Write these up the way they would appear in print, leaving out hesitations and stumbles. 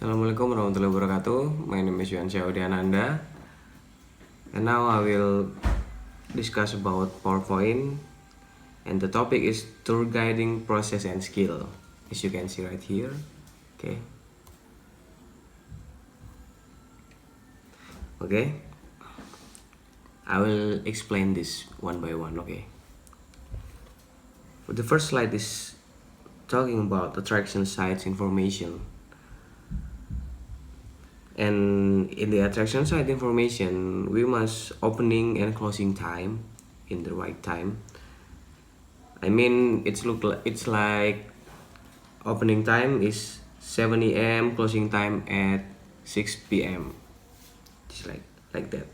Assalamualaikum warahmatullahi wabarakatuh. My name is Yuan Syaudiananda, and now I will discuss about PowerPoint, and the topic is tour guiding process and skill, as you can see right here. Okay, I will explain this one by one. The first slide is talking about attraction sites information. And in the attraction site information, we must opening and closing time in the right time. I mean, it's like opening time is 7 a.m. closing time at 6 p.m. Just like that.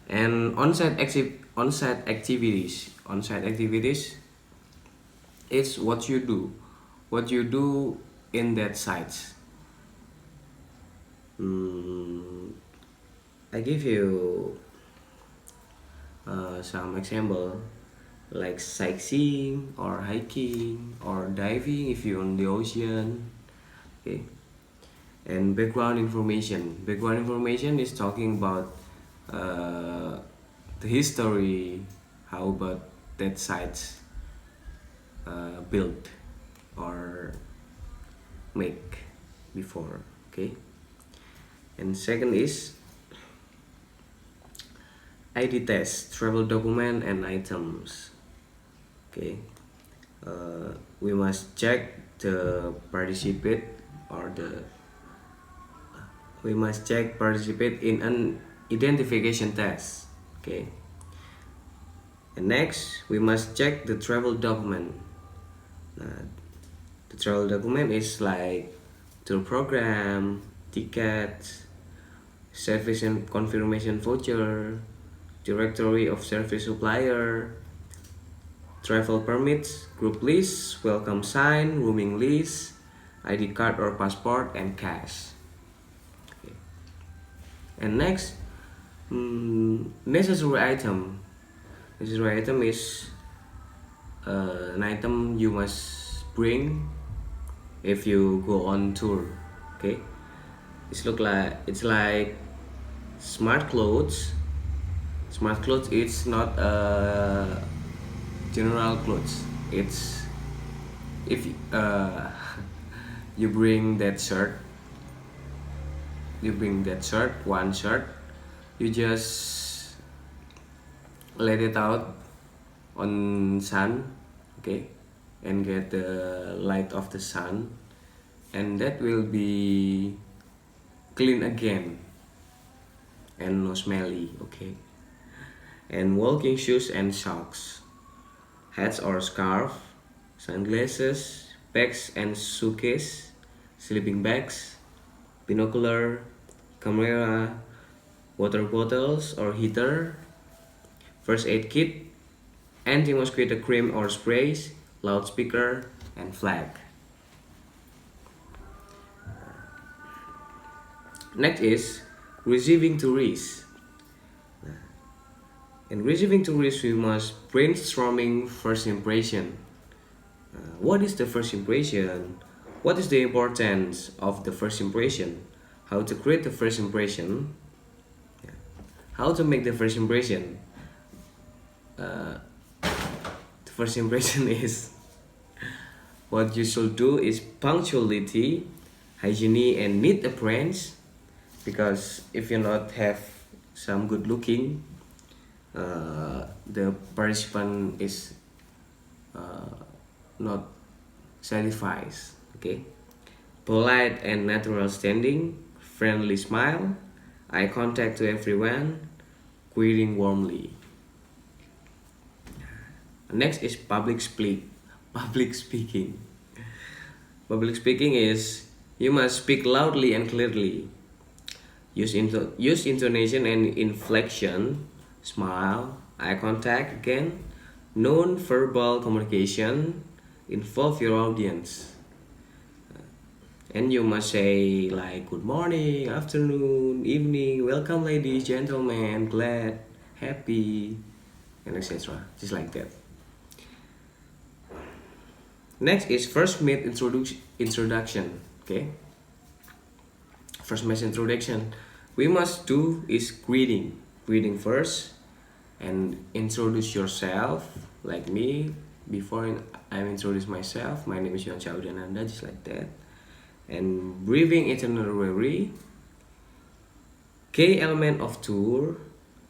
And on-site activities is what you do in that sites. I give you some example like sightseeing or hiking or diving if you're on the ocean. Okay. And background information is talking about the history, how about that sites built or make before. Okay. And second is ID test, travel document and items. Okay, we must check the participate in an identification test. Okay, and next we must check the travel document. The travel document is like tour program, tickets, service and confirmation voucher, directory of service supplier, travel permits, group list, welcome sign, rooming list, ID card or passport, and cash. Okay. And next, necessary item. Necessary item is an item you must bring if you go on tour. Okay, it's like smart clothes. Smart clothes, it's not general clothes. It's if you bring that shirt, one shirt, you just let it out on sun, okay, and get the light of the sun, and that will be clean again and no smelly. Okay. And walking shoes and socks, hats or scarf, sunglasses, bags and suitcase, sleeping bags, binocular, camera, water bottles or heater, first aid kit, anti-mosquito cream or sprays, loudspeaker, and flag. Next is receiving tourists. In receiving tourists, we must brainstorming first impression. What is the first impression? What is the importance of the first impression? How to create the first impression? How to make the first impression? The first impression is what you should do is punctuality, hygiene, and neat appearance. Because if you not have some good looking, the participant is not satisfied. Okay, polite and natural standing, friendly smile, eye contact to everyone, greeting warmly. Next is public speaking. Public speaking is you must speak loudly and clearly. Use intonation and inflection, smile, eye contact again, non-verbal communication, involve your audience. And you must say like good morning, afternoon, evening, welcome ladies, gentlemen, glad, happy, and etc. Just like that. Next is first meet introduction. Okay. first mass introduction we must do is greeting first, and introduce yourself like me. Before I introduce myself, my name is Yuan Chaudananda, just like that. And briefing itinerary, key element of tour,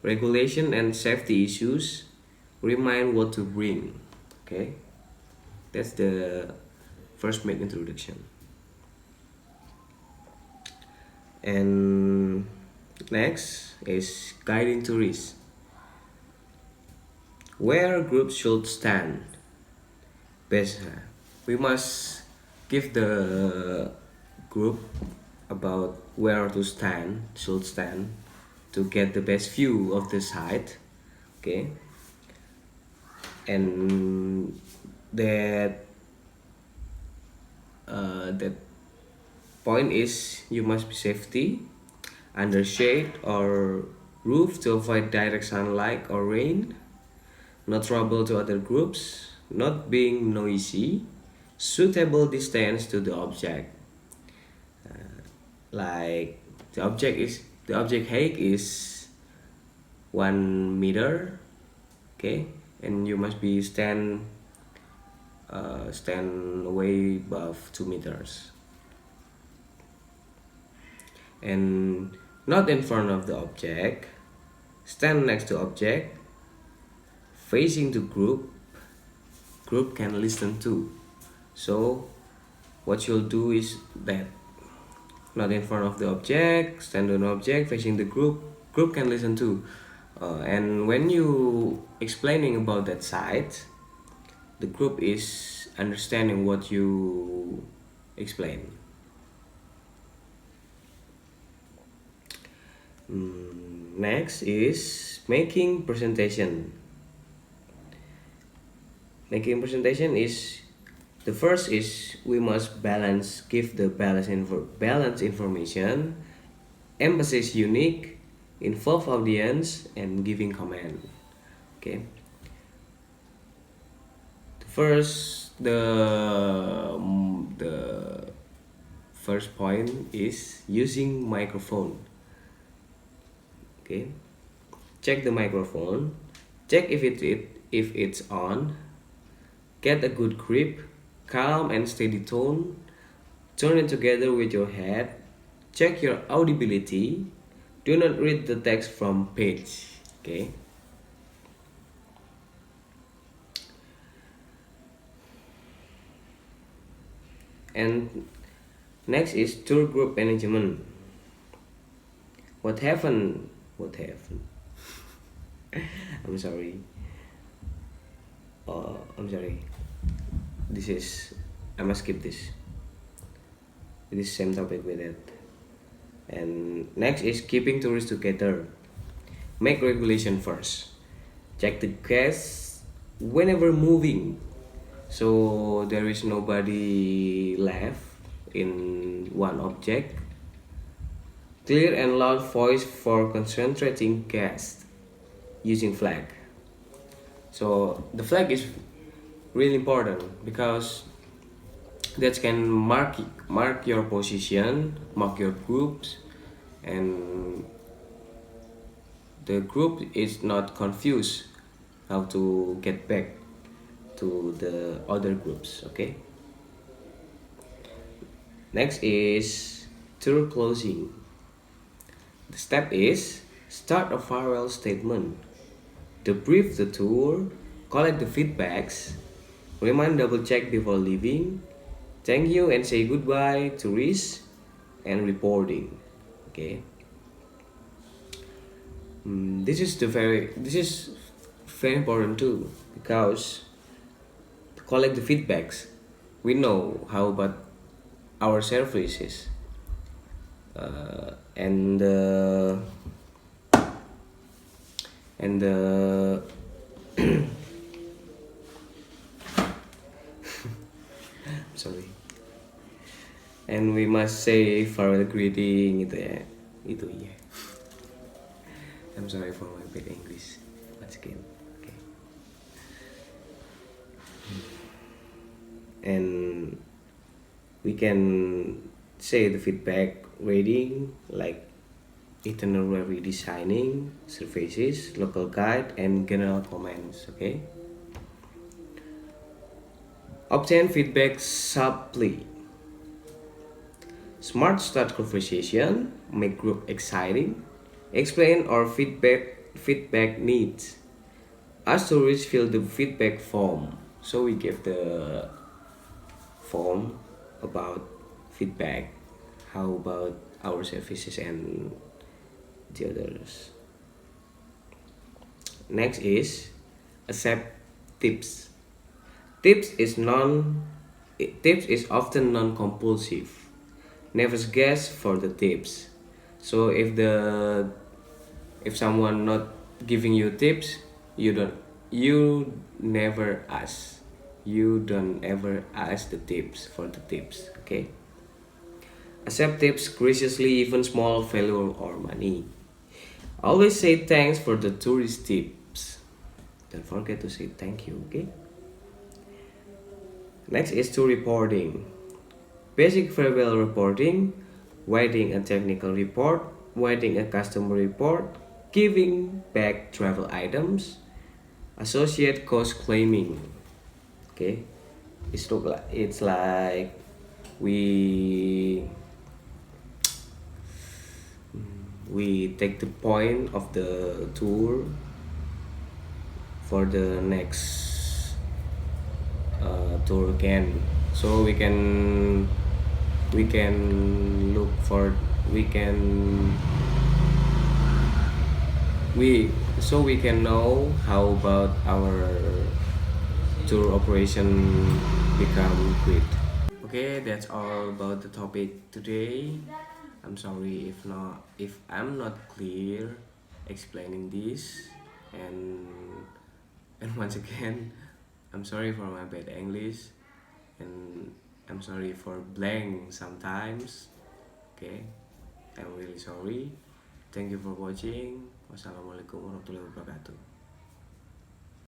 regulation and safety issues, remind what to bring. Okay, that's the first main introduction. And next is guiding tourists, where groups should stand. Best, we must give the group about where to stand, should stand, to get the best view of the site. Okay, and that that point is you must be safety under shade or roof to avoid direct sunlight or rain, not trouble to other groups, not being noisy, suitable distance to the object. Like the object height is 1 meter, okay, and you must be stand away above 2 meters, and not in front of the object, stand next to object, facing the group can listen to. So what you'll do is that, not in front of the object, stand on object, facing the group can listen to. And when you explaining about that site, the group is understanding what you explain. Next is making presentation. Making presentation is, the first is we must give the balance information, emphasis unique, involve audience, and giving command. Okay. The first point is using microphone. Okay. Check the microphone. Check if it's on. Get a good grip, calm and steady tone. Turn it together with your head. Check your audibility. Do not read the text from page. Okay. And next is tour group management. What happened? I'm sorry. I'm sorry. I must skip this. It is same topic with it. And next is keeping tourists together. Make regulation first. Check the guests whenever moving, so there is nobody left in one object. Clear and loud voice for concentrating guests, using flag. So the flag is really important because that can mark your position, mark your groups, and the group is not confused how to get back to the other groups. Okay. Next is tour closing. The step is start a farewell statement, debrief the tour, collect the feedbacks, remind double check before leaving, thank you and say goodbye tourists, and reporting. Okay. This is very important too, because to collect the feedbacks, we know how about our services, and sorry, and we must say farewell greeting gitu ya, itu ya. I'm sorry for my bad English once again. Okay. And we can say the feedback rating like itinerary designing, services, local guide, and general comments. Okay. Obtain feedback subtly. Smart start conversation, make group exciting, explain our feedback needs. Ask tourists fill the feedback form. So we give the form about feedback. How about our services and the others? Next is accept tips. Tips is non Tips is often non-compulsive. Never guess for the tips. So if someone not giving you tips, you never ask. You don't ever ask the tips for the tips. Okay. Accept tips graciously, even small value or money. Always say thanks for the tourist tips. Don't forget to say thank you. Okay. Next is tour reporting. Basic farewell reporting, writing a technical report, writing a customer report, giving back travel items, associate cost claiming. Okay, it's like we we take the point of the tour for the next tour again, so we can look for we can we so we can know how about our tour operation become great. Okay, that's all about the topic today. I'm sorry if I'm not clear explaining this, and once again, I'm sorry for my bad English, and I'm sorry for blank sometimes. Okay, I'm really sorry. Thank you for watching. Wassalamualaikum warahmatullahi wabarakatuh.